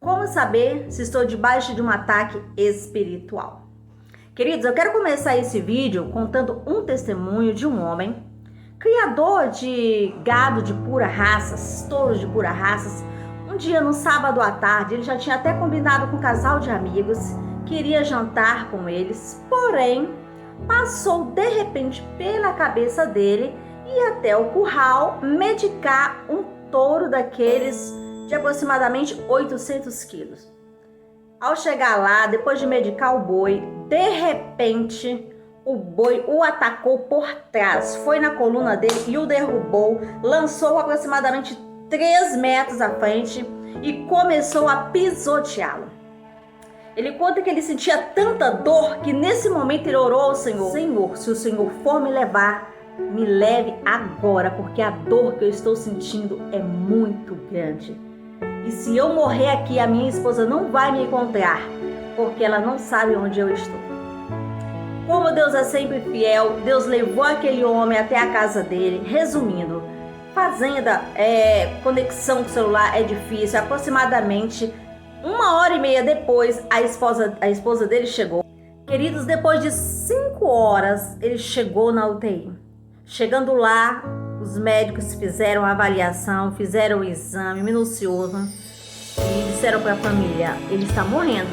Como saber se estou debaixo de um ataque espiritual? Queridos, eu quero começar esse vídeo contando um testemunho de um homem, criador de gado de pura raça, touros de pura raça. Um dia, no sábado à tarde, ele já tinha até combinado com um casal de amigos que iria jantar com eles, porém, passou de repente pela cabeça dele ir até o curral medicar um touro daqueles de aproximadamente 800 quilos. Ao chegar lá, depois de medicar o boi, de repente o boi o atacou por trás, foi na coluna dele e o derrubou, lançou aproximadamente 3 metros à frente e começou a pisoteá-lo. Ele conta que ele sentia tanta dor que nesse momento ele orou ao Senhor: Senhor, se o Senhor for me levar, me leve agora, porque a dor que eu estou sentindo é muito grande. E se eu morrer aqui, a minha esposa não vai me encontrar, porque ela não sabe onde eu estou. Como Deus é sempre fiel, Deus levou aquele homem até a casa dele. Resumindo, fazenda, conexão com o celular é difícil. Aproximadamente 1h30 depois, a esposa dele chegou. Queridos, depois de 5 horas, ele chegou na UTI. Chegando lá, os médicos fizeram a avaliação, fizeram o exame minucioso e disseram para a família: ele está morrendo.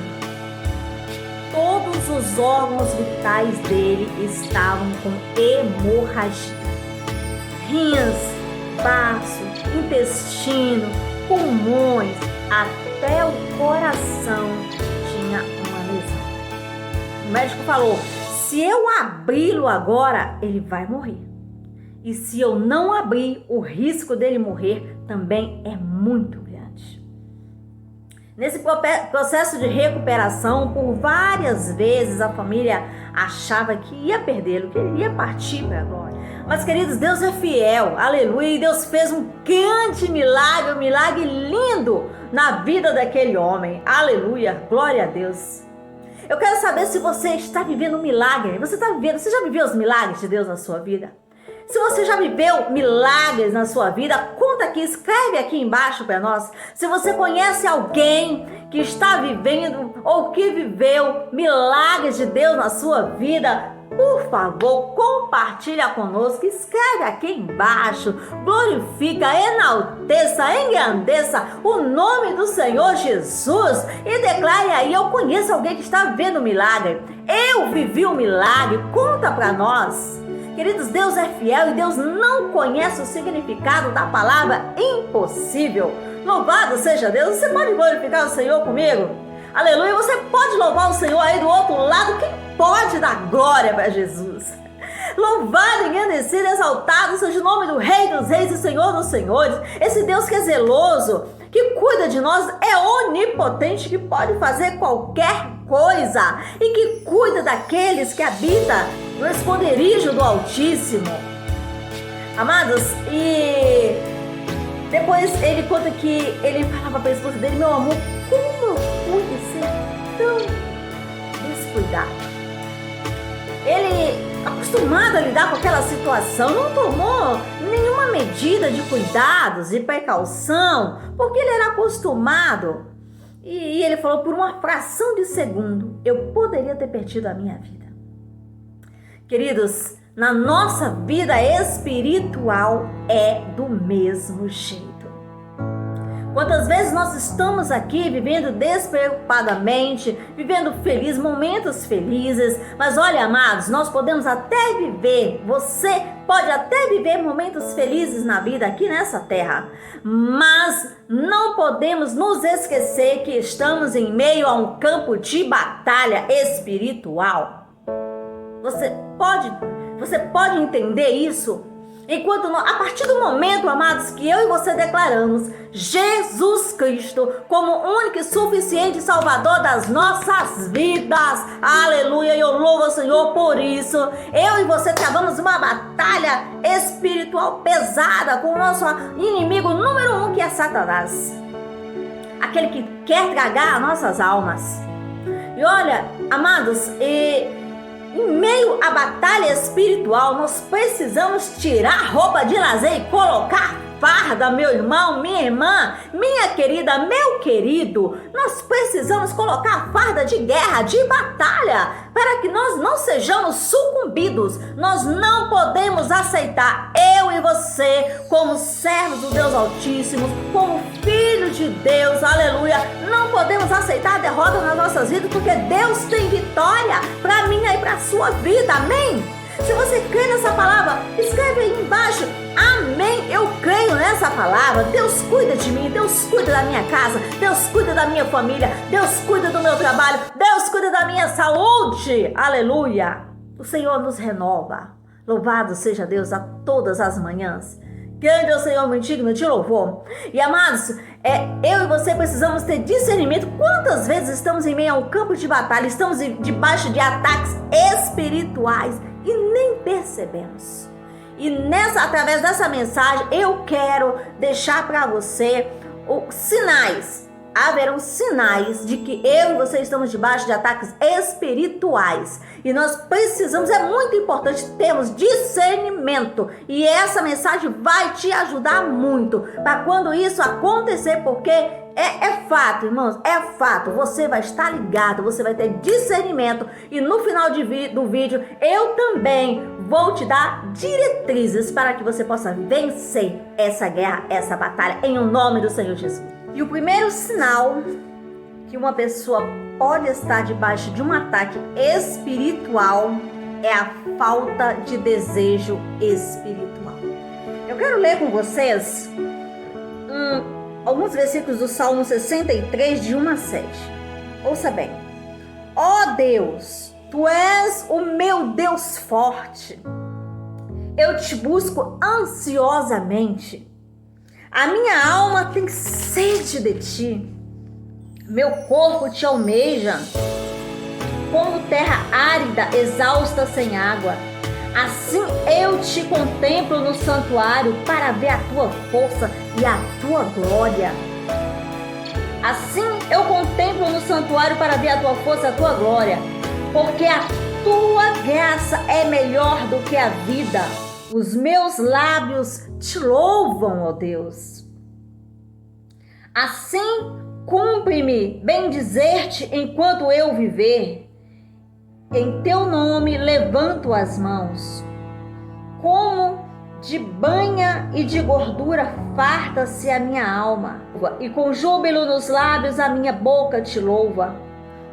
Todos os órgãos vitais dele estavam com hemorragia. Rins, baço, intestino, pulmões, até o coração tinha uma lesão. O médico falou: se eu abri-lo agora, ele vai morrer. E se eu não abrir, o risco dele morrer também é muito grande. Nesse processo de recuperação, por várias vezes a família achava que ia perdê-lo, que ele ia partir para a glória. Mas, queridos, Deus é fiel, aleluia, e Deus fez um grande milagre, um milagre lindo na vida daquele homem, aleluia, glória a Deus. Eu quero saber se você está vivendo um milagre. Você já viveu os milagres de Deus na sua vida? Se você já viveu milagres na sua vida, conta aqui, escreve aqui embaixo para nós. Se você conhece alguém que está vivendo ou que viveu milagres de Deus na sua vida, por favor, compartilha conosco, escreve aqui embaixo, glorifica, enalteça, engrandeça o nome do Senhor Jesus e declare aí: eu conheço alguém que está vivendo milagre, eu vivi um milagre, conta para nós. Queridos, Deus é fiel e Deus não conhece o significado da palavra impossível. Louvado seja Deus. Você pode glorificar o Senhor comigo? Aleluia. Você pode louvar o Senhor aí do outro lado. Quem pode dar glória para Jesus? Louvado, engrandecido, exaltado seja o nome do Rei dos Reis e Senhor dos Senhores. Esse Deus que é zeloso, que cuida de nós, é onipotente, que pode fazer qualquer coisa e que cuida daqueles que habitam no esconderijo do Altíssimo. Amados, e depois ele conta que ele falava para a esposa dele: meu amor, como eu pude ser tão descuidado? Ele, acostumado a lidar com aquela situação, não tomou nenhuma medida de cuidados e precaução, porque ele era acostumado. E ele falou: por uma fração de segundo, eu poderia ter perdido a minha vida. Queridos, na nossa vida espiritual é do mesmo jeito. Quantas vezes nós estamos aqui vivendo despreocupadamente, vivendo momentos felizes, mas olha, amados, nós podemos até viver, você pode até viver momentos felizes na vida aqui nessa terra, mas não podemos nos esquecer que estamos em meio a um campo de batalha espiritual. Você pode entender isso? A partir do momento, amados, que eu e você declaramos Jesus Cristo como único e suficiente Salvador das nossas vidas, aleluia, e eu louvo o Senhor por isso. Eu e você travamos uma batalha espiritual pesada com o nosso inimigo número 1, que é Satanás, aquele que quer tragar as nossas almas. E olha, amados, em meio à batalha espiritual, nós precisamos tirar a roupa de lazer e colocar farda, meu irmão, minha irmã, minha querida, meu querido. Nós precisamos colocar a farda de guerra, de batalha, para que nós não sejamos sucumbidos. Nós não podemos aceitar, eu e você, como servos do Deus Altíssimo, como filhos de Deus, aleluia. Não podemos aceitar a derrota nas nossas vidas, porque Deus tem vitória para mim e para a sua vida, amém? Se você crê nessa palavra, escreve aí embaixo, amém, eu creio nessa palavra. Deus cuida de mim, Deus cuida da minha casa, Deus cuida da minha família, Deus cuida do meu trabalho, Deus cuida da minha saúde, aleluia. O Senhor nos renova, louvado seja Deus a todas as manhãs. Grande é o Senhor, muito digno de louvor. E amados, eu e você precisamos ter discernimento. Quantas vezes estamos em meio a um campo de batalha, estamos debaixo de ataques espirituais e nem percebemos. E através dessa mensagem eu quero deixar para você os sinais. Haverão sinais de que eu e você estamos debaixo de ataques espirituais. E nós precisamos, é muito importante termos discernimento. E essa mensagem vai te ajudar muito para quando isso acontecer, porque é fato, irmãos, é fato. Você vai estar ligado, você vai ter discernimento. E no final do vídeo, eu também vou te dar diretrizes para que você possa vencer essa guerra, essa batalha, em o nome do Senhor Jesus. E o primeiro sinal que uma pessoa pode estar debaixo de um ataque espiritual é a falta de desejo espiritual. Eu quero ler com vocês alguns versículos do Salmo 63, de 1 a 7. Ouça bem. Ó Deus, Tu és o meu Deus forte. Eu te busco ansiosamente. A minha alma tem sede de ti. Meu corpo te almeja, como terra árida, exausta sem água. Assim eu te contemplo no santuário para ver a tua força e a tua glória. Assim eu contemplo no santuário para ver a tua força e a tua glória. Porque a tua graça é melhor do que a vida. Os meus lábios te louvam, ó Deus. Assim, cumpre-me bendizer-te enquanto eu viver. Em teu nome levanto as mãos. Como de banha e de gordura farta-se a minha alma. E com júbilo nos lábios a minha boca te louva.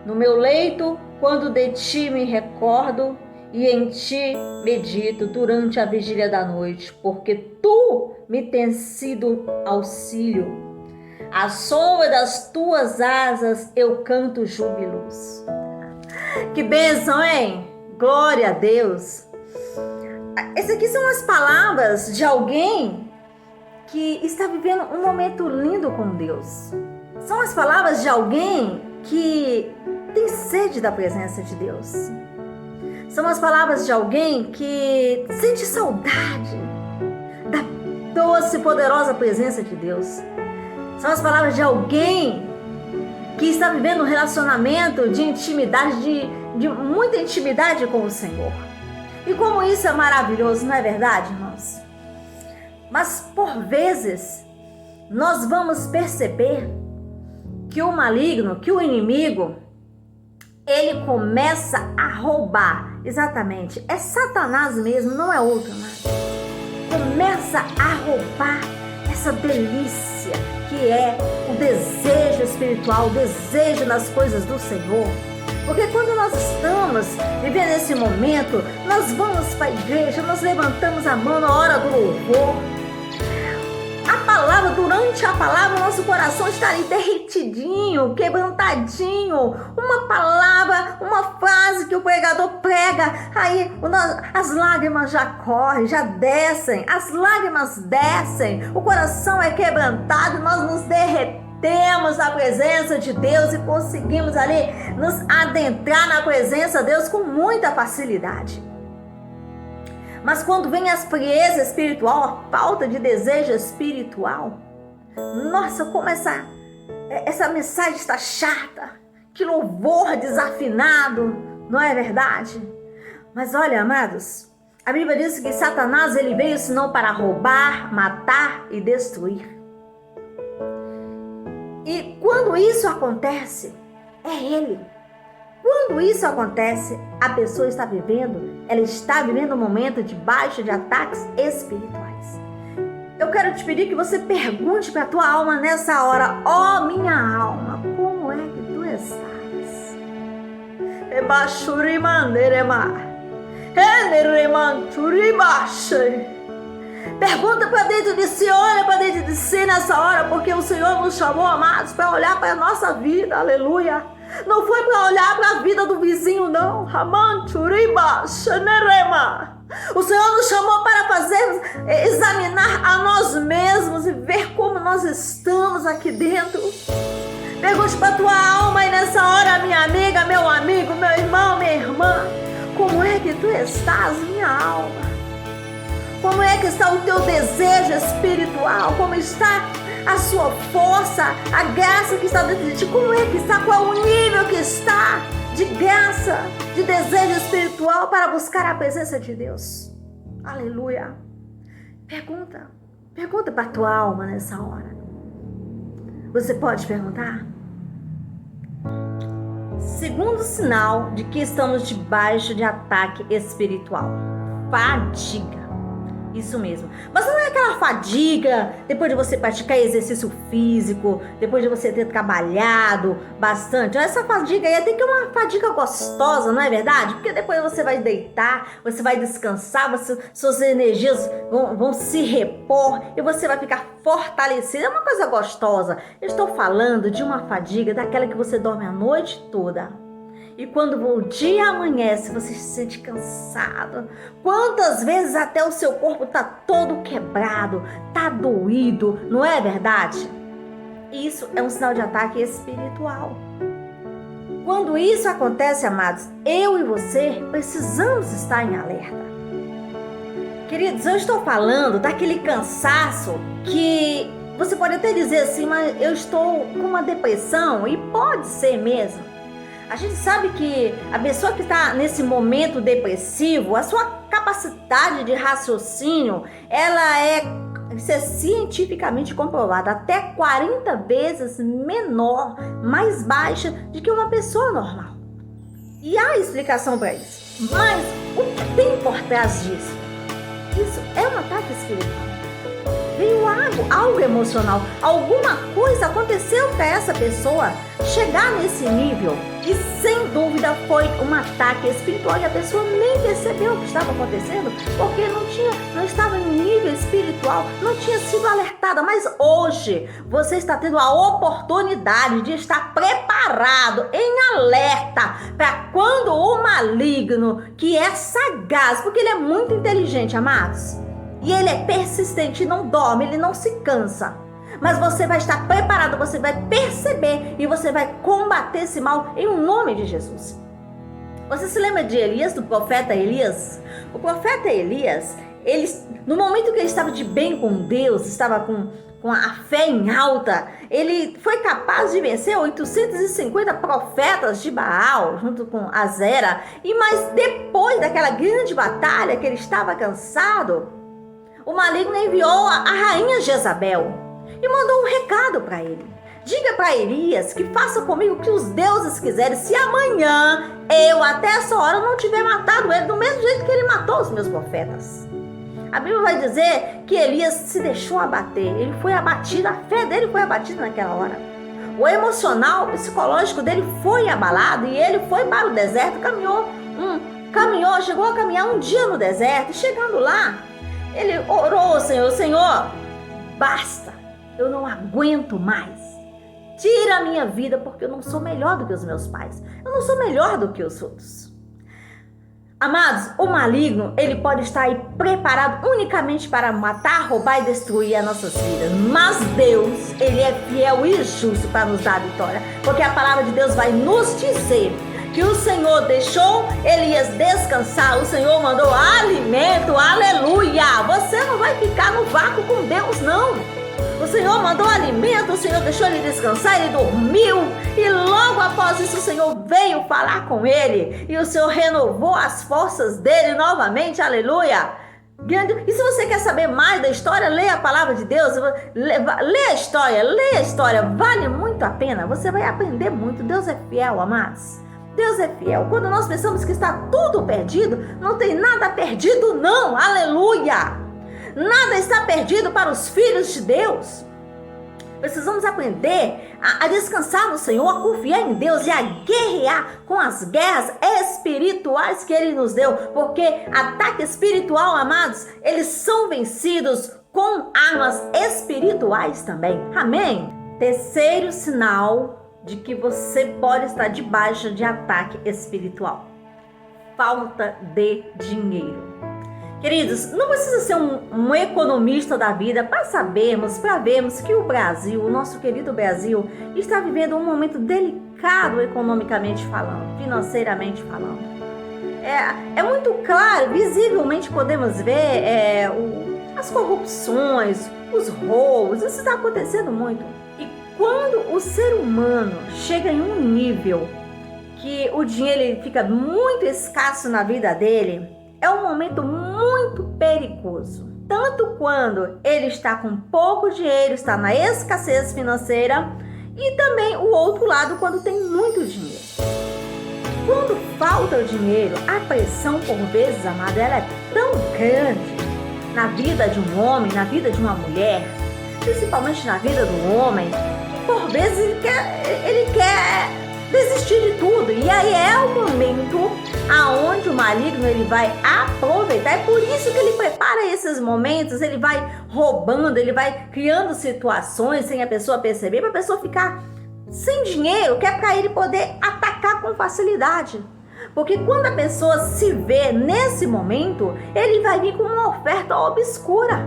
No meu leito, quando de ti me recordo, e em ti medito durante a vigília da noite, porque tu me tens sido auxílio. À sombra das tuas asas eu canto júbilos. Que bênção, hein? Glória a Deus. Essas aqui são as palavras de alguém que está vivendo um momento lindo com Deus. São as palavras de alguém que tem sede da presença de Deus. São as palavras de alguém que sente saudade da doce e poderosa presença de Deus. São as palavras de alguém que está vivendo um relacionamento de intimidade, de muita intimidade com o Senhor. E como isso é maravilhoso, não é verdade, irmãos? Mas por vezes nós vamos perceber que o maligno, que o inimigo, ele começa a roubar. Exatamente, é Satanás mesmo, não é outro, mas começa a roubar essa delícia que é o desejo espiritual, o desejo nas coisas do Senhor. Porque quando nós estamos vivendo esse momento, nós vamos para a igreja, nós levantamos a mão na hora do louvor. Durante a palavra, nosso coração está ali derretidinho, quebrantadinho. Uma palavra, uma frase que o pregador prega, aí as lágrimas já correm, já descem, as lágrimas descem, o coração é quebrantado, nós nos derretemos na presença de Deus e conseguimos ali nos adentrar na presença de Deus com muita facilidade. Mas quando vem a frieza espiritual, a falta de desejo espiritual, nossa, como essa mensagem está chata, que louvor desafinado, não é verdade? Mas olha, amados, A Bíblia diz que Satanás ele veio senão para roubar, matar e destruir. E quando isso acontece, é ele. Quando isso acontece, a pessoa ela está vivendo um momento de baixa de ataques espirituais. Eu quero te pedir que você pergunte para a tua alma nessa hora: ó minha alma, como é que tu estás? Pergunta para dentro de si, olha para dentro de si nessa hora, porque o Senhor nos chamou, amados, para olhar para a nossa vida, aleluia. Não foi para olhar para a vida do vizinho, não. O Senhor nos chamou para examinar a nós mesmos e ver como nós estamos aqui dentro. Pergunte para a tua alma e nessa hora, minha amiga, meu amigo, meu irmão, minha irmã, como é que tu estás, minha alma? Como é que está o teu desejo espiritual? Como está a sua força, a graça que está dentro de ti? Como é que está? Qual o nível que está de graça, de desejo espiritual para buscar a presença de Deus? Aleluia. Pergunta para a tua alma nessa hora. Você pode perguntar? Segundo sinal de que estamos debaixo de ataque espiritual: fadiga. Isso mesmo. Mas não é aquela fadiga depois de você praticar exercício físico, depois de você ter trabalhado bastante. Essa fadiga aí tem que ser uma fadiga gostosa, não é verdade? Porque depois você vai deitar, você vai descansar, suas energias vão se repor e você vai ficar fortalecido. É uma coisa gostosa. Eu estou falando de uma fadiga daquela que você dorme a noite toda. E quando o dia amanhece, você se sente cansado. Quantas vezes até o seu corpo está todo quebrado, está doído, não é verdade? Isso é um sinal de ataque espiritual. Quando isso acontece, amados, eu e você precisamos estar em alerta. Queridos, eu estou falando daquele cansaço que você pode até dizer assim, mas eu estou com uma depressão, e pode ser mesmo. A gente sabe que a pessoa que está nesse momento depressivo, a sua capacidade de raciocínio, isso é cientificamente comprovado, até 40 vezes menor, mais baixa do que uma pessoa normal. E há explicação para isso. Mas o que tem por trás disso? Isso é um ataque espiritual. Veio algo emocional, alguma coisa aconteceu para essa pessoa chegar nesse nível, e sem dúvida foi um ataque espiritual, e a pessoa nem percebeu o que estava acontecendo, porque não estava em nível espiritual, não tinha sido alertada. Mas hoje você está tendo a oportunidade de estar preparado, em alerta, para quando o maligno, que é sagaz, porque ele é muito inteligente, amados, e ele é persistente, não dorme, ele não se cansa. Mas você vai estar preparado, você vai perceber e você vai combater esse mal em nome de Jesus. Você se lembra de Elias, do profeta Elias? O profeta Elias, no momento que ele estava de bem com Deus, estava com a fé em alta, ele foi capaz de vencer 850 profetas de Baal, junto com Azera. Mas depois daquela grande batalha que ele estava cansado, o maligno enviou a rainha Jezabel e mandou um recado para ele. Diga para Elias que faça comigo o que os deuses quiserem, se amanhã eu até essa hora não tiver matado ele do mesmo jeito que ele matou os meus profetas. A Bíblia vai dizer que Elias se deixou abater, ele foi abatido, a fé dele foi abatida naquela hora. O emocional, o psicológico dele foi abalado e ele foi para o deserto, chegou a caminhar um dia no deserto, e chegando lá, ele orou ao Senhor: Senhor, basta, eu não aguento mais. Tira a minha vida, porque eu não sou melhor do que os meus pais. Eu não sou melhor do que os outros. Amados, o maligno, ele pode estar aí preparado unicamente para matar, roubar e destruir as nossas vidas. Mas Deus, ele é fiel e justo para nos dar a vitória. Porque a palavra de Deus vai nos dizer que o Senhor deixou Elias descansar, o Senhor mandou alimento, aleluia. Você não vai ficar no vácuo com Deus, não. O Senhor mandou alimento, o Senhor deixou ele descansar, ele dormiu, e logo após isso o Senhor veio falar com ele e o Senhor renovou as forças dele novamente, aleluia. E se você quer saber mais da história, leia a palavra de Deus, lê a história, vale muito a pena, você vai aprender muito. Deus é fiel, amados. Deus é fiel. Quando nós pensamos que está tudo perdido, não tem nada perdido não, aleluia. Nada está perdido para os filhos de Deus. Precisamos aprender a descansar no Senhor, a confiar em Deus e a guerrear com as guerras espirituais que Ele nos deu. Porque ataque espiritual, amados, eles são vencidos com armas espirituais também. Amém? Terceiro sinal de que você pode estar debaixo de ataque espiritual: falta de dinheiro. Queridos, não precisa ser um economista da vida para vermos que o Brasil, o nosso querido Brasil, está vivendo um momento delicado economicamente falando, financeiramente falando. É muito claro, visivelmente podemos ver as corrupções, os roubos, isso está acontecendo muito. E quando o ser humano chega em um nível que o dinheiro ele fica muito escasso na vida dele, é um momento muito perigoso. Tanto quando ele está com pouco dinheiro, está na escassez financeira, e também o outro lado quando tem muito dinheiro. Quando falta o dinheiro, a pressão por vezes, amada, ela é tão grande na vida de um homem, na vida de uma mulher, principalmente na vida do homem, que por vezes ele quer desistir de tudo. E aí é o momento aonde o maligno ele vai aproveitar. É por isso que ele prepara esses momentos, ele vai roubando, ele vai criando situações sem a pessoa perceber, para a pessoa ficar sem dinheiro, que é para ele poder atacar com facilidade. Porque quando a pessoa se vê nesse momento, ele vai vir com uma oferta obscura,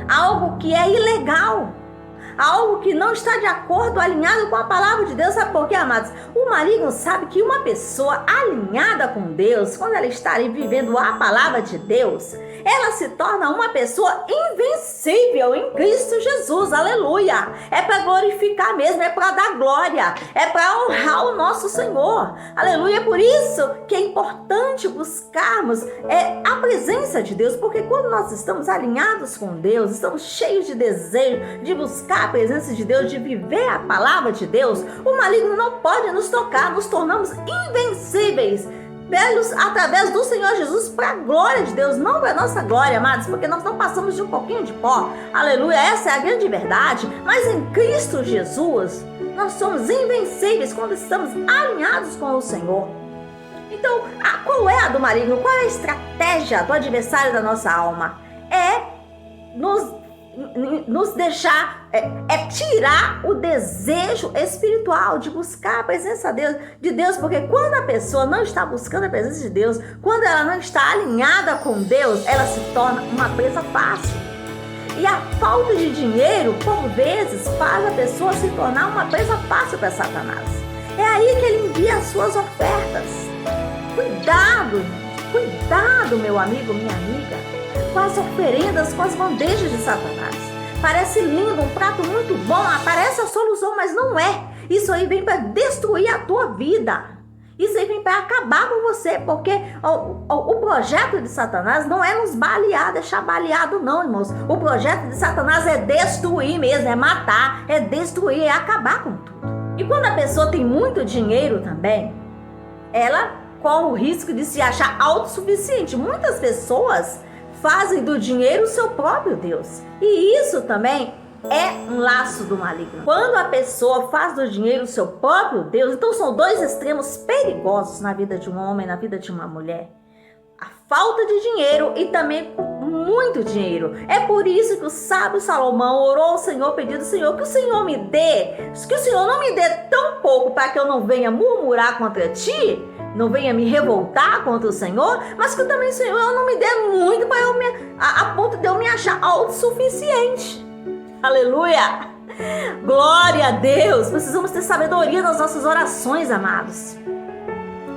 algo que é ilegal, algo que não está de acordo, alinhado com a palavra de Deus. Sabe por quê, amados? O maligno sabe que uma pessoa alinhada com Deus, quando ela está ali vivendo a palavra de Deus, ela se torna uma pessoa invencível em Cristo Jesus, aleluia. É para glorificar mesmo, é para dar glória, é para honrar o nosso Senhor, aleluia. Por isso que é importante buscarmos a presença de Deus, porque quando nós estamos alinhados com Deus, estamos cheios de desejo de buscar a presença de Deus, de viver a palavra de Deus, o maligno não pode nos tocar, nos tornamos invencíveis através do Senhor Jesus, para a glória de Deus, não para a nossa glória, amados, porque nós não passamos de um pouquinho de pó, aleluia, essa é a grande verdade. Mas em Cristo Jesus, nós somos invencíveis quando estamos alinhados com o Senhor. Então, qual é a do maligno? Qual é a estratégia do adversário da nossa alma? É nos deixar, tirar o desejo espiritual de buscar a presença de Deus, porque quando a pessoa não está buscando a presença de Deus, quando ela não está alinhada com Deus, ela se torna uma presa fácil. E a falta de dinheiro, por vezes, faz a pessoa se tornar uma presa fácil para Satanás. É aí que ele envia as suas ofertas. Cuidado, meu amigo, minha amiga, com as oferendas, com as bandejas de Satanás. Parece lindo, um prato muito bom, parece a solução, mas não é. Isso aí vem para destruir a tua vida. Isso aí vem para acabar com você, porque o projeto de Satanás não é nos balear, deixar baleado não, irmãos. O projeto de Satanás é destruir mesmo, é matar, é destruir, é acabar com tudo. E quando a pessoa tem muito dinheiro também, ela corre o risco de se achar autossuficiente. Muitas pessoas fazem do dinheiro o seu próprio Deus. E isso também é um laço do maligno. Quando a pessoa faz do dinheiro o seu próprio Deus, então são dois extremos perigosos na vida de um homem, na vida de uma mulher. A falta de dinheiro e também muito dinheiro. É por isso que o sábio Salomão orou ao Senhor, pedindo: Senhor, que o Senhor me dê, que o Senhor não me dê tão pouco para que eu não venha murmurar contra ti, não venha me revoltar contra o Senhor, mas que também, Senhor, eu não me dê muito para a ponto de eu me achar autossuficiente. Aleluia! Glória a Deus! Precisamos ter sabedoria nas nossas orações, amados.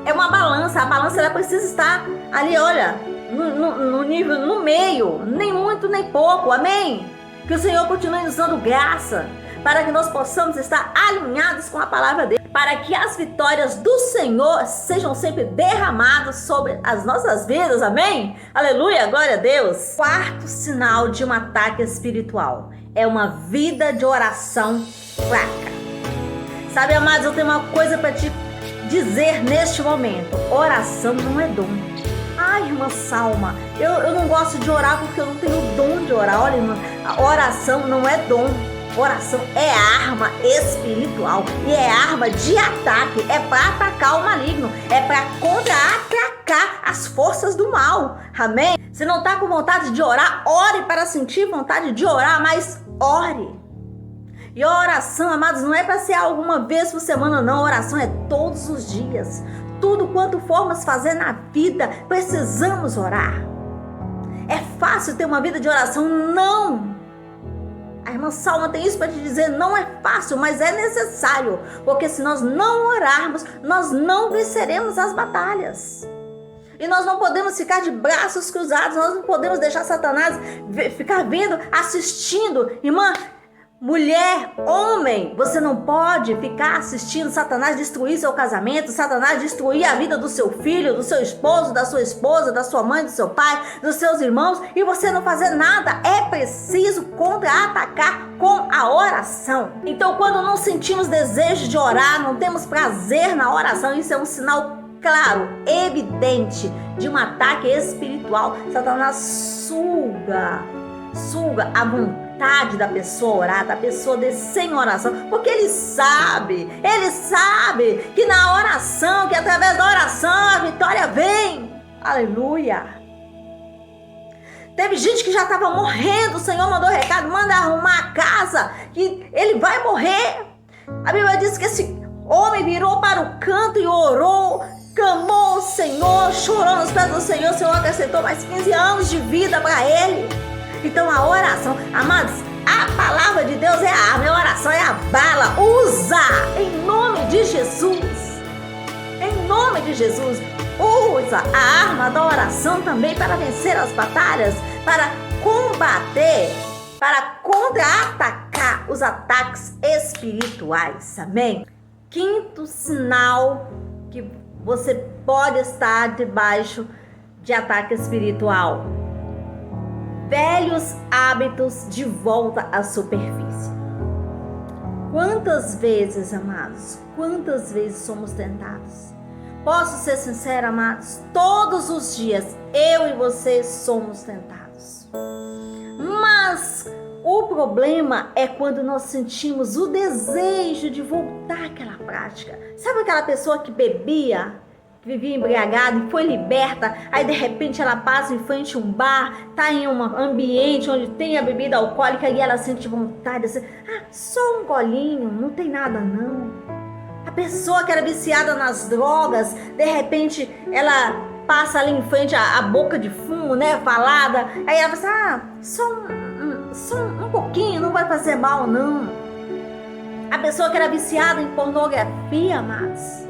É uma balança, a balança ela precisa estar ali, olha, no nível, no meio, nem muito nem pouco, amém? Que o Senhor continue nos dando graça para que nós possamos estar alinhados com a palavra dele. para que as vitórias do Senhor sejam sempre derramadas sobre as nossas vidas, amém? Aleluia, glória a Deus. Quarto sinal de um ataque espiritual é uma vida de oração fraca. Sabe, amados, eu tenho uma coisa para te dizer neste momento: oração não é dom. Ai, irmã Salma, eu não gosto de orar porque eu não tenho dom de orar. Olha, irmã, a oração não é dom. Oração é arma espiritual e é arma de ataque. É para atacar o maligno, é para contra-atacar as forças do mal. Amém? Se não está com vontade de orar, ore para sentir vontade de orar, mas ore. E a oração, amados, não é para ser alguma vez por semana, não. A oração é todos os dias. Tudo quanto formos fazer na vida, precisamos orar. É fácil ter uma vida de oração? Não! A irmã Salma tem isso para te dizer: não é fácil, mas é necessário. Porque se nós não orarmos, nós não venceremos as batalhas. E nós não podemos ficar de braços cruzados, nós não podemos deixar Satanás ficar vendo, assistindo. Irmã, mulher, homem, você não pode ficar assistindo Satanás destruir seu casamento, Satanás destruir a vida do seu filho, do seu esposo, da sua esposa, da sua mãe, do seu pai, dos seus irmãos, e você não fazer nada. É preciso contra-atacar com a oração. Então, quando não sentimos desejo de orar, não temos prazer na oração, isso é um sinal claro, evidente de um ataque espiritual. Satanás suga a vontade da pessoa orar, da pessoa descer em oração, porque ele sabe que na oração, que através da oração a vitória vem. Aleluia. Teve gente que já estava morrendo, o Senhor mandou recado: manda arrumar a casa, que ele vai morrer. A Bíblia diz que esse homem virou para o canto e orou, clamou ao Senhor, chorou nos pés do Senhor. O Senhor acrescentou mais 15 anos de vida para ele. Então a oração, amados, a palavra de Deus é a arma, a oração é a bala. Usa em nome de Jesus. Em nome de Jesus, usa a arma da oração também para vencer as batalhas, para combater, para contra-atacar os ataques espirituais. Amém? Quinto sinal que você pode estar debaixo de ataque espiritual: velhos hábitos de volta à superfície. Quantas vezes, amados, quantas vezes somos tentados? Posso ser sincera, amados? Todos os dias, eu e você somos tentados. Mas o problema é quando nós sentimos o desejo de voltar àquela prática. Sabe aquela pessoa que bebia, que vivia embriagada e foi liberta, aí de repente ela passa em frente a um bar, está em um ambiente onde tem a bebida alcoólica e ela sente vontade assim: só um golinho, não tem nada não. A pessoa que era viciada nas drogas, de repente ela passa ali em frente a boca de fumo, né, falada, aí ela fala assim: só um pouquinho, não vai fazer mal não. A pessoa que era viciada em pornografia, amados,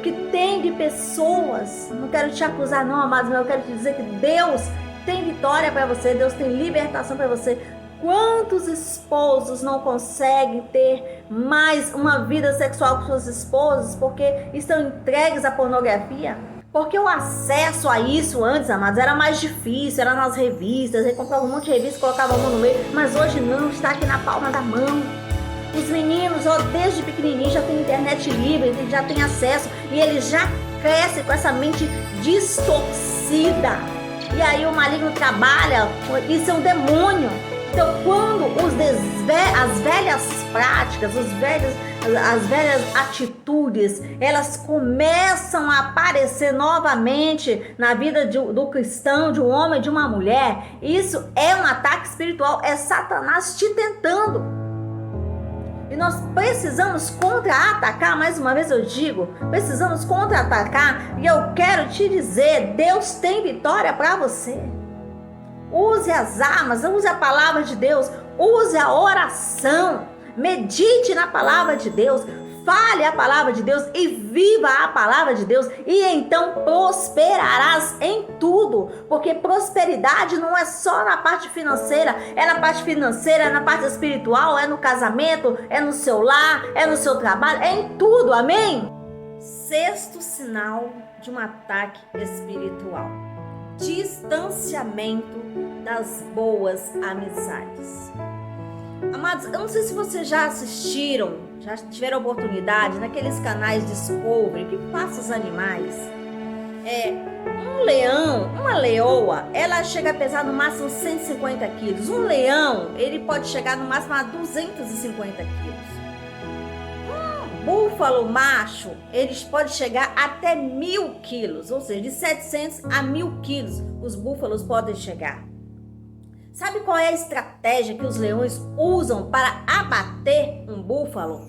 que tem de pessoas, não quero te acusar não, amados, mas eu quero te dizer que Deus tem vitória para você, Deus tem libertação para você. Quantos esposos não conseguem ter mais uma vida sexual com suas esposas porque estão entregues à pornografia? Porque o acesso a isso antes, amados, era mais difícil, era nas revistas, aí comprava um monte de revista, colocava a mão no meio, mas hoje não, está aqui na palma da mão. Os meninos, desde pequenininho já tem internet livre, já tem acesso, e eles já crescem com essa mente distorcida. E aí o maligno trabalha, isso é um demônio. Então quando as velhas práticas, as velhas atitudes, elas começam a aparecer novamente na vida do cristão, de um homem, de uma mulher, isso é um ataque espiritual, é Satanás te tentando. E nós precisamos contra-atacar, mais uma vez eu digo, precisamos contra-atacar, e eu quero te dizer, Deus tem vitória para você. Use as armas, use a palavra de Deus, use a oração, medite na palavra de Deus, fale a palavra de Deus e viva a palavra de Deus, e então prosperarás em tudo, porque prosperidade não é só na parte financeira, é na parte financeira, é na parte espiritual, é no casamento, é no seu lar, é no seu trabalho, é em tudo, amém? Sexto sinal de um ataque espiritual: distanciamento das boas amizades. Amados, eu não sei se vocês já assistiram, já tiveram oportunidade naqueles canais Discovery que passa os animais. Um leão, uma leoa, ela chega a pesar no máximo 150 quilos. Um leão, ele pode chegar no máximo a 250 quilos. Um búfalo macho, eles podem chegar até 1.000 quilos, ou seja, de 700 a 1.000 quilos os búfalos podem chegar. Sabe qual é a estratégia que os leões usam para abater um búfalo?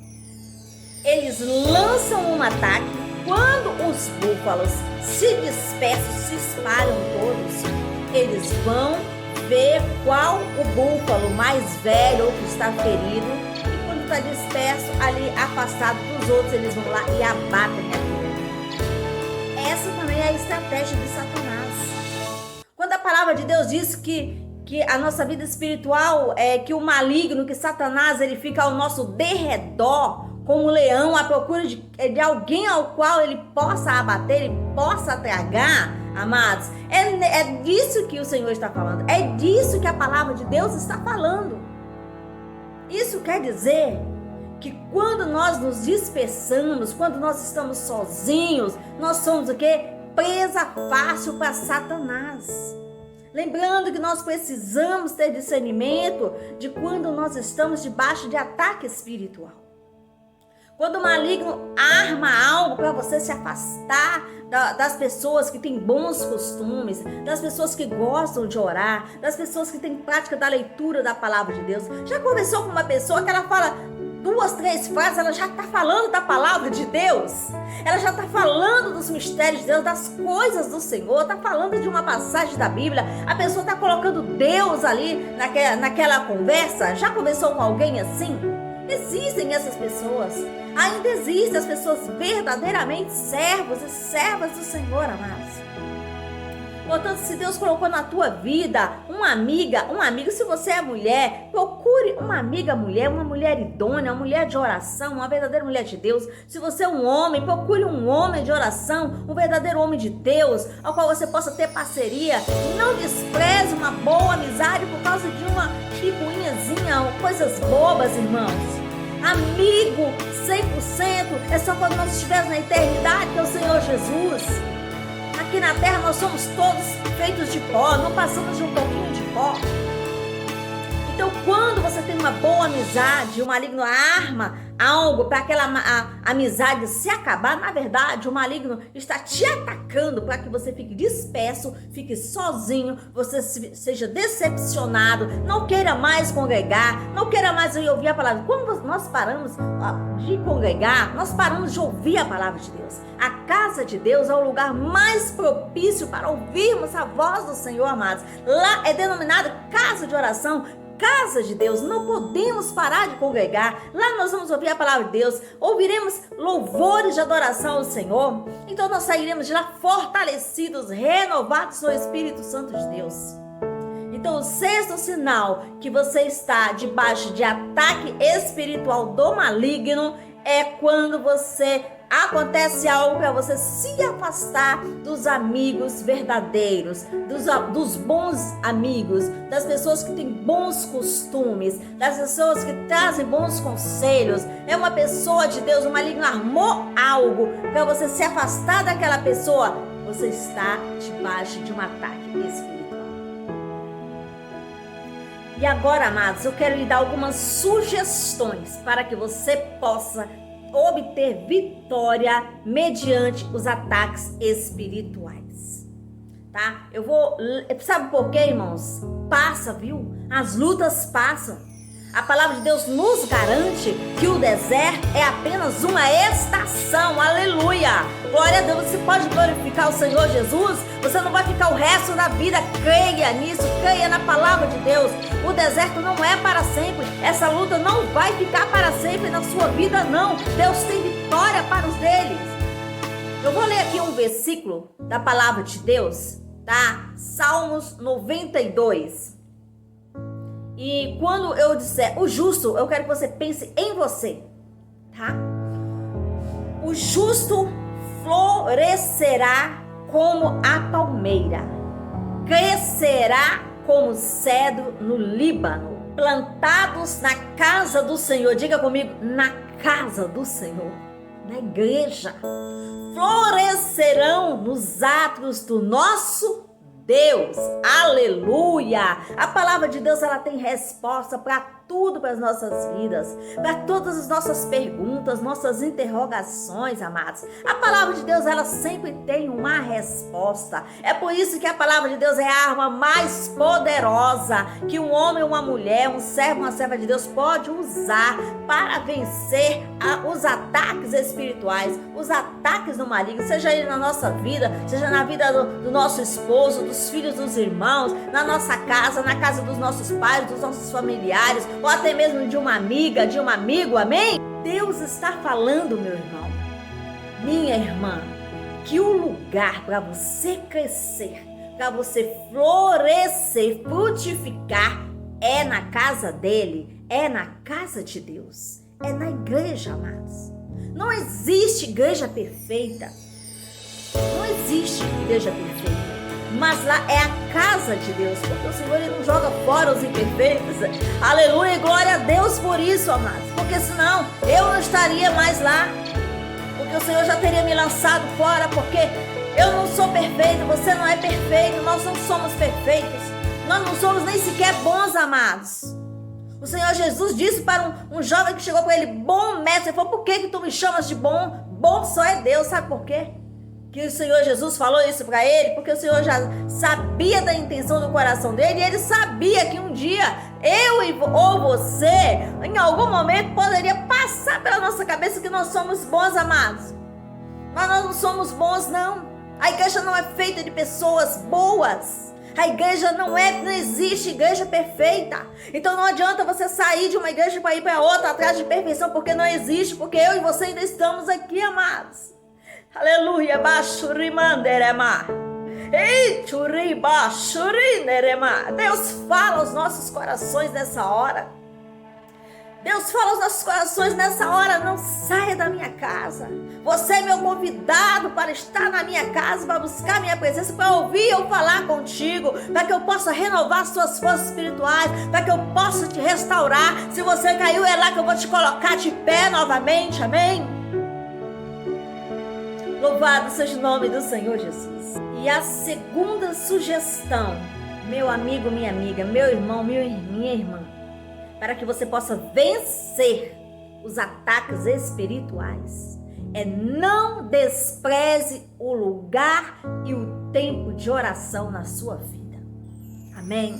Eles lançam um ataque. Quando os búfalos se dispersam, se espalham todos, eles vão ver qual o búfalo mais velho ou que está ferido. E quando está disperso, ali afastado dos outros, eles vão lá e abatem aquilo. Essa também é a estratégia de Satanás. Quando a palavra de Deus diz que a nossa vida espiritual que o maligno, que Satanás, ele fica ao nosso derredor, como um leão à procura de alguém ao qual ele possa abater, ele possa tragar, amados. É disso que o Senhor está falando, é disso que a palavra de Deus está falando. Isso quer dizer que quando nós nos dispersamos, quando nós estamos sozinhos, nós somos o quê? Presa fácil para Satanás. Lembrando que nós precisamos ter discernimento de quando nós estamos debaixo de ataque espiritual. Quando o maligno arma algo para você se afastar das pessoas que têm bons costumes, das pessoas que gostam de orar, das pessoas que têm prática da leitura da palavra de Deus. Já conversou com uma pessoa que ela fala 2, 3 frases, ela já está falando da palavra de Deus, ela já está falando dos mistérios de Deus, das coisas do Senhor, está falando de uma passagem da Bíblia, a pessoa está colocando Deus ali naquela conversa. Já conversou com alguém assim? Existem essas pessoas, ainda existem as pessoas verdadeiramente servos e servas do Senhor, amados. Portanto, se Deus colocou na tua vida uma amiga, um amigo, se você é mulher, procure uma amiga mulher, uma mulher idônea, uma mulher de oração, uma verdadeira mulher de Deus. Se você é um homem, procure um homem de oração, um verdadeiro homem de Deus, ao qual você possa ter parceria. Não despreze uma boa amizade por causa de uma picuinhazinha, coisas bobas, irmãos. Amigo 100% é só quando nós estivermos na eternidade, que é o Senhor Jesus. Aqui na terra nós somos todos feitos de pó, não passamos de um pouquinho de pó. Então, quando você tem uma boa amizade, o maligno arma algo para aquela amizade se acabar, na verdade, o maligno está te atacando para que você fique disperso, fique sozinho, você seja decepcionado, não queira mais congregar, não queira mais ouvir a palavra. Quando nós paramos de congregar, nós paramos de ouvir a palavra de Deus. A casa de Deus é o lugar mais propício para ouvirmos a voz do Senhor, amados. Lá é denominado casa de oração, casa de Deus. Não podemos parar de congregar. Lá nós vamos ouvir a palavra de Deus, ouviremos louvores de adoração ao Senhor. Então nós sairemos de lá fortalecidos, renovados no Espírito Santo de Deus. Então o sexto sinal que você está debaixo de ataque espiritual do maligno é quando acontece algo para você se afastar dos amigos verdadeiros, dos bons amigos, das pessoas que têm bons costumes, das pessoas que trazem bons conselhos. É uma pessoa de Deus, o maligno armou algo para você se afastar daquela pessoa. Você está debaixo de um ataque espiritual. E agora, amados, eu quero lhe dar algumas sugestões para que você possa obter vitória mediante os ataques espirituais, tá? Sabe por quê, irmãos? Passa, viu? As lutas passam. A palavra de Deus nos garante que o deserto é apenas uma estação. Aleluia! Glória a Deus. Você pode glorificar o Senhor Jesus. Você não vai ficar o resto da vida. Creia nisso, creia na palavra de Deus. O deserto não é para sempre. Essa luta não vai ficar para sempre na sua vida, não. Deus tem vitória para os deles. Eu vou ler aqui um versículo da palavra de Deus, tá? Salmos 92. E quando eu disser o justo, eu quero que você pense em você, tá? O justo florescerá como a palmeira, crescerá como cedro no Líbano, plantados na casa do Senhor. Diga comigo, na casa do Senhor, na igreja. Florescerão nos átrios do nosso Deus. Aleluia! A palavra de Deus, ela tem resposta para tudo, para as nossas vidas, para todas as nossas perguntas, nossas interrogações, amados. A palavra de Deus, ela sempre tem uma resposta. É por isso que a palavra de Deus é a arma mais poderosa que um homem, uma mulher, um servo, uma serva de Deus pode usar para vencer os ataques espirituais, os ataques do maligno, seja ele na nossa vida, seja na vida do nosso esposo, dos filhos, dos irmãos, na nossa casa, na casa dos nossos pais, dos nossos familiares, ou até mesmo de uma amiga, de um amigo, amém? Deus está falando, meu irmão, minha irmã, que o lugar para você crescer, para você florescer, frutificar, é na casa dele, é na casa de Deus, é na igreja, amados. Não existe igreja perfeita, não existe igreja perfeita. Mas lá é a casa de Deus, porque o Senhor, ele não joga fora os imperfeitos. Aleluia, e glória a Deus por isso, amados, porque senão eu não estaria mais lá, porque o Senhor já teria me lançado fora, porque eu não sou perfeito, você não é perfeito, nós não somos perfeitos, nós não somos nem sequer bons, amados. O Senhor Jesus disse para um jovem que chegou para ele, bom mestre, ele falou, por que tu me chamas de bom? Bom só é Deus, sabe por quê? Que o Senhor Jesus falou isso para ele, porque o Senhor já sabia da intenção do coração dele, e ele sabia que um dia eu ou você, em algum momento, poderia passar pela nossa cabeça que nós somos bons, amados. Mas nós não somos bons, não. A igreja não é feita de pessoas boas. A igreja não existe igreja perfeita. Então não adianta você sair de uma igreja para ir para outra atrás de perfeição, porque não existe, porque eu e você ainda estamos aqui, amados. Aleluia, bachurimanderema. Deus fala aos nossos corações nessa hora. Deus fala aos nossos corações nessa hora, não saia da minha casa. Você é meu convidado para estar na minha casa, para buscar minha presença, para ouvir eu falar contigo, para que eu possa renovar suas forças espirituais, para que eu possa te restaurar. Se você caiu, é lá que eu vou te colocar de pé novamente, amém? Louvado seja o nome do Senhor Jesus. E a segunda sugestão, meu amigo, minha amiga, meu irmão, minha irmã, para que você possa vencer os ataques espirituais, é não despreze o lugar e o tempo de oração na sua vida. Amém?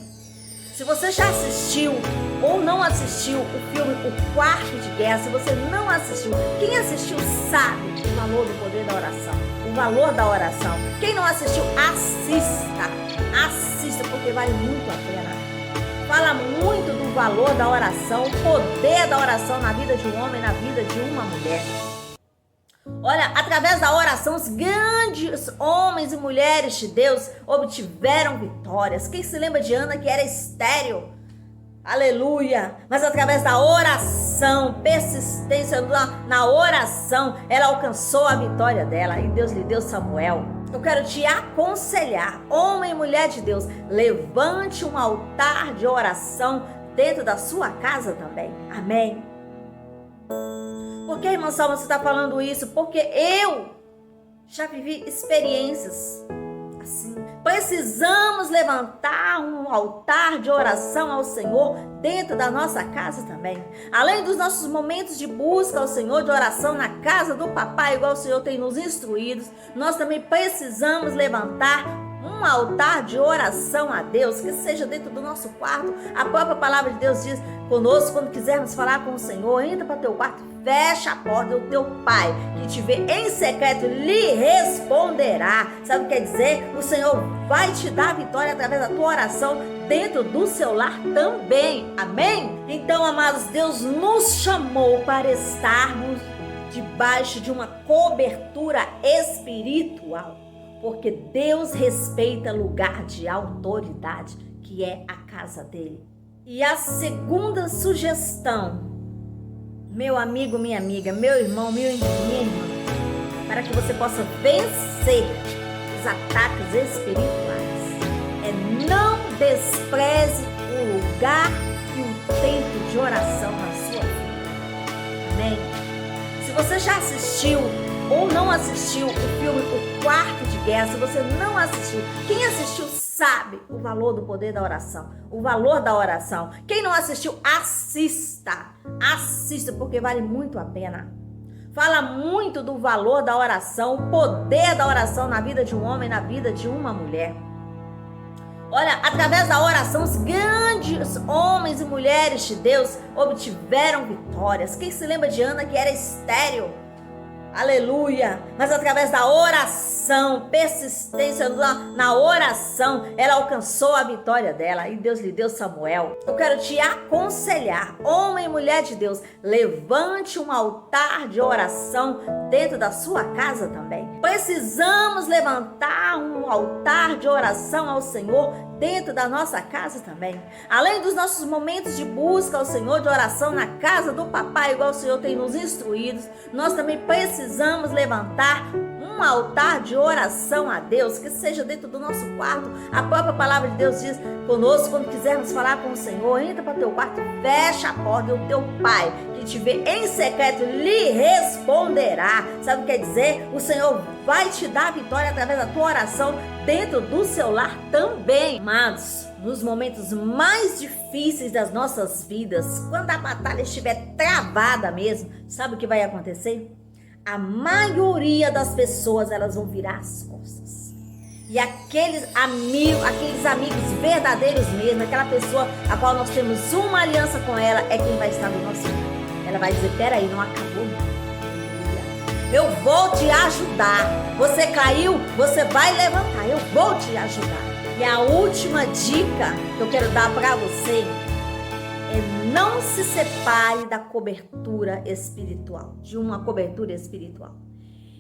Se você já assistiu ou não assistiu o filme O Quarto de Guerra, se você não assistiu, quem assistiu sabe o valor do poder da oração, o valor da oração. Quem não assistiu, assista, porque vale muito a pena. Fala muito do valor da oração, o poder da oração na vida de um homem, na vida de uma mulher. Olha, através da oração, os grandes homens e mulheres de Deus obtiveram vitórias. Quem se lembra de Ana, que era estéril? Aleluia! Mas através da oração, persistência na oração, ela alcançou a vitória dela e Deus lhe deu Samuel. Eu quero te aconselhar, homem e mulher de Deus, levante um altar de oração dentro da sua casa também. Amém? Por que, irmã Salma, você está falando isso? Porque eu já vivi experiências assim. Precisamos levantar um altar de oração ao Senhor dentro da nossa casa também. Além dos nossos momentos de busca ao Senhor, de oração na casa do papai, igual o Senhor tem nos instruído, nós também precisamos levantar um altar de oração a Deus, que seja dentro do nosso quarto. A própria palavra de Deus diz, conosco quando quisermos falar com o Senhor. Entra para teu quarto, fecha a porta, o teu Pai que te vê em secreto lhe responderá. Sabe o que quer dizer? O Senhor vai te dar vitória através da tua oração dentro do seu lar também. Amém? Então, amados, Deus nos chamou para estarmos debaixo de uma cobertura espiritual, porque Deus respeita lugar de autoridade, que é a casa dele. E a segunda sugestão, meu amigo, minha amiga, meu irmão, minha irmã, para que você possa vencer os ataques espirituais, é não despreze o lugar e o tempo de oração na sua vida. Amém? Se você já assistiu ou não assistiu o filme O Quarto de Guerra, se você não assistiu, quem assistiu sabe o valor do poder da oração, o valor da oração. Quem não assistiu, assista, porque vale muito a pena. Fala muito do valor da oração, o poder da oração na vida de um homem, na vida de uma mulher. Olha, através da oração, os grandes homens e mulheres de Deus obtiveram vitórias. Quem se lembra de Ana, que era estéril? Aleluia! Mas através da oração, persistência na oração, ela alcançou a vitória dela e Deus lhe deu Samuel. Eu quero te aconselhar, homem e mulher de Deus, levante um altar de oração dentro da sua casa também. Precisamos levantar um altar de oração ao Senhor dentro da nossa casa também. Além dos nossos momentos de busca ao Senhor, de oração na casa do papai, igual o Senhor tem nos instruído, nós também precisamos levantar um altar de oração a Deus, que seja dentro do nosso quarto. A própria palavra de Deus diz conosco, quando quisermos falar com o Senhor, entra para o teu quarto, fecha a porta, e o teu Pai que te vê em secreto lhe responderá. Sabe o que quer dizer? O Senhor vai te dar vitória através da tua oração dentro do seu lar também. Amados, nos momentos mais difíceis das nossas vidas, quando a batalha estiver travada mesmo, sabe o que vai acontecer? A maioria das pessoas, elas vão virar as costas. E aqueles amigos verdadeiros mesmo, aquela pessoa a qual nós temos uma aliança com ela, é quem vai estar do nosso lado. Ela vai dizer, peraí, não acabou não. Eu vou te ajudar. Você caiu, você vai levantar. Eu vou te ajudar. E a última dica que eu quero dar para você é não se separe da cobertura espiritual, de uma cobertura espiritual.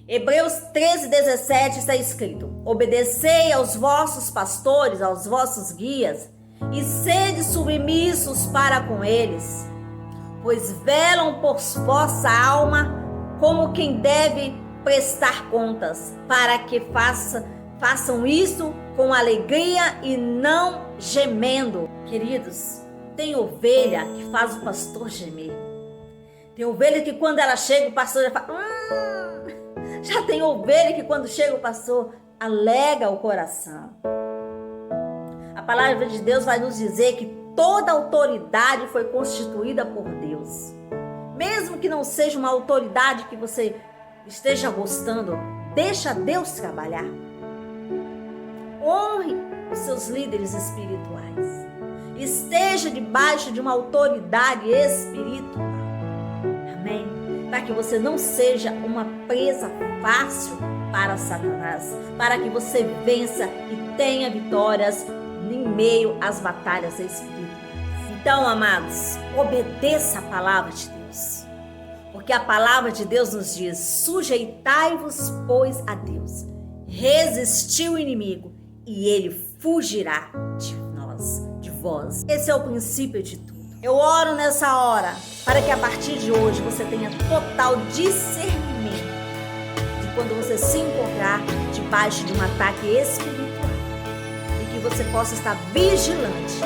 Hebreus 13:17 está escrito: obedecei aos vossos pastores, aos vossos guias, e sede submissos para com eles, pois velam por vossa alma como quem deve prestar contas, para que façam isso com alegria e não gemendo. Queridos, tem ovelha que faz o pastor gemer. Tem ovelha que quando ela chega, o pastor já fala... Já tem ovelha que quando chega o pastor, alega o coração. A palavra de Deus vai nos dizer que toda autoridade foi constituída por Deus. Mesmo que não seja uma autoridade que você esteja gostando, deixa Deus trabalhar. Honre os seus líderes espirituais. Esteja debaixo de uma autoridade espiritual. Amém? Para que você não seja uma presa fácil para Satanás. Para que você vença e tenha vitórias em meio às batalhas espirituais. Então, amados, obedeça a palavra de Deus. Porque a palavra de Deus nos diz: sujeitai-vos, pois, a Deus. Resistiu o inimigo e ele fugirá de vós. Esse é o princípio de tudo. Eu oro nessa hora para que a partir de hoje você tenha total discernimento de quando você se encontrar debaixo de um ataque espiritual, e que você possa estar vigilante,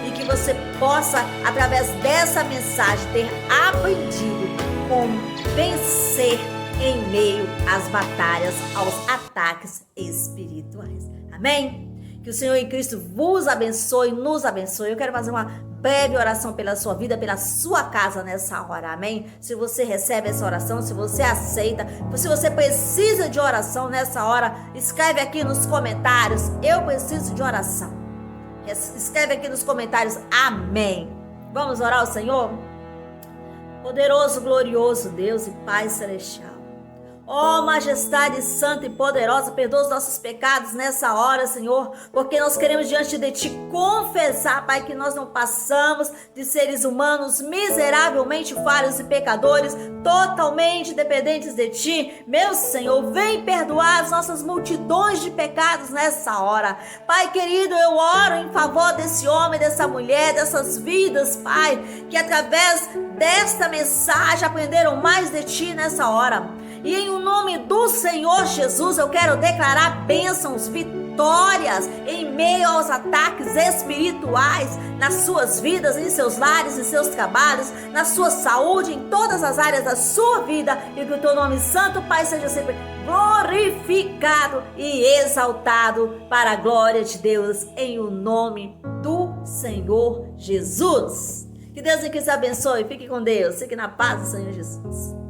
e que você possa, através dessa mensagem, ter aprendido como vencer em meio às batalhas, aos ataques espirituais. Amém? Que o Senhor em Cristo vos abençoe, nos abençoe. Eu quero fazer uma breve oração pela sua vida, pela sua casa nessa hora, amém? Se você recebe essa oração, se você aceita, se você precisa de oração nessa hora, escreve aqui nos comentários: eu preciso de oração. Escreve aqui nos comentários: amém. Vamos orar ao Senhor? Poderoso, glorioso Deus e Pai celestial. Ó majestade santa e poderosa, perdoa os nossos pecados nessa hora, Senhor, porque nós queremos diante de Ti confessar, Pai, que nós não passamos de seres humanos miseravelmente falhos e pecadores, totalmente dependentes de Ti. Meu Senhor, vem perdoar as nossas multidões de pecados nessa hora. Pai querido, eu oro em favor desse homem, dessa mulher, dessas vidas, Pai, que através desta mensagem aprenderam mais de Ti nessa hora. E em o nome do Senhor Jesus, eu quero declarar bênçãos, vitórias em meio aos ataques espirituais nas suas vidas, em seus lares, em seus trabalhos, na sua saúde, em todas as áreas da sua vida. E que o teu nome santo, Pai, seja sempre glorificado e exaltado para a glória de Deus, em o nome do Senhor Jesus. Que Deus lhes abençoe. Fique com Deus. Fique na paz do Senhor Jesus.